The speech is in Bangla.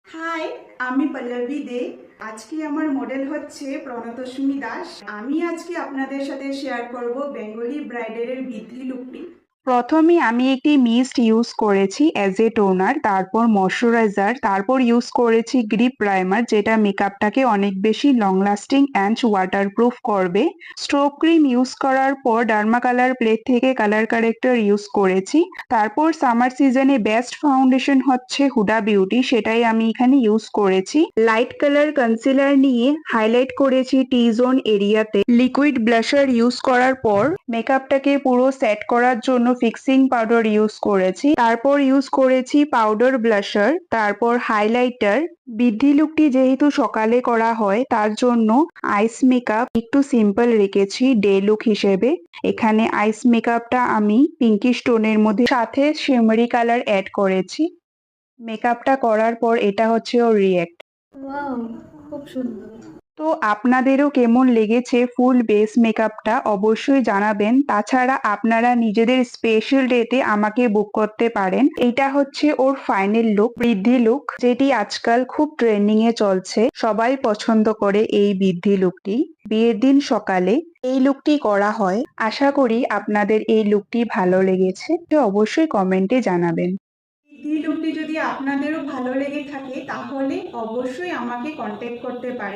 হাই, আমি পল্লবী দে। আজকে আমার মডেল হচ্ছে প্রণতোষিনী দাস। আমি আজকে আপনাদের সাথে শেয়ার করব বেঙ্গলি ব্রাইডালের বৃদ্ধি লুকটি। প্রথমে আমি একটি মিস্ট ইউজ করেছি অ্যাজ এ টোনার, তারপর ময়শ্চারাইজার, তারপর ইউজ করেছি গ্রিপ প্রাইমার, যেটা মেকআপটাকে অনেক বেশি লং লাস্টিং অ্যান্ড ওয়াটারপ্রুফ করবে। স্ট্রোব ক্রিম ইউজ করার পর ডার্মা কালার প্লেট থেকে কালার কারেক্টর ইউজ করেছি। তারপর সামার সিজনে বেস্ট ফাউন্ডেশন হচ্ছে হুডা বিউটি, সেটাই আমি এখানে ইউজ করেছি। লাইট কালার কনসিলার নিয়ে হাইলাইট করেছি টি জোন এরিয়াতে। লিকুইড ব্লাশার ইউজ করার পর মেকআপটাকে পুরো সেট করার জন্য ফিক্সিং পাউডার ইউজ করেছি। তারপর ইউজ করেছি পাউডার ব্লাশার, তারপর হাইলাইটার। বৃদ্ধি লুকটি যেহেতু সকালে করা হয় তার জন্য আইস মেকআপ একটু সিম্পল রেখেছি ডে লুক হিসেবে। এখানে আইস মেকআপটা আমি পিঙ্কিশ টোনের মধ্যে সাথে শিমারি কালার অ্যাড করেছি। মেকআপটা করার পর এটা হচ্ছে ওর রিয়্যাক্ট। ওয়াও, খুব সুন্দর। তো আপনাদেরও কেমন লেগেছে ফুল বেস মেকআপটা অবশ্যই জানাবেন। তাছাড়া আপনারা নিজেদের স্পেশাল ডেতে আমাকে বুক করতে পারেন। এটা হচ্ছে ওর ফাইনাল লুক, বৃদ্ধি লুক, যেটি আজকাল খুব ট্রেন্ডিং এ চলছে। সবাই পছন্দ করে এই বৃদ্ধি লুকটি। বিয়ের দিন সকালে এই লুকটি করা হয়। আশা করি আপনাদের এই লুকটি ভালো লেগেছে, তো অবশ্যই কমেন্টে জানাবেন। এই লুকটি যদি আপনাদেরও ভালো লেগে থাকে তাহলে অবশ্যই আমাকে কন্ট্যাক্ট করতে পারেন।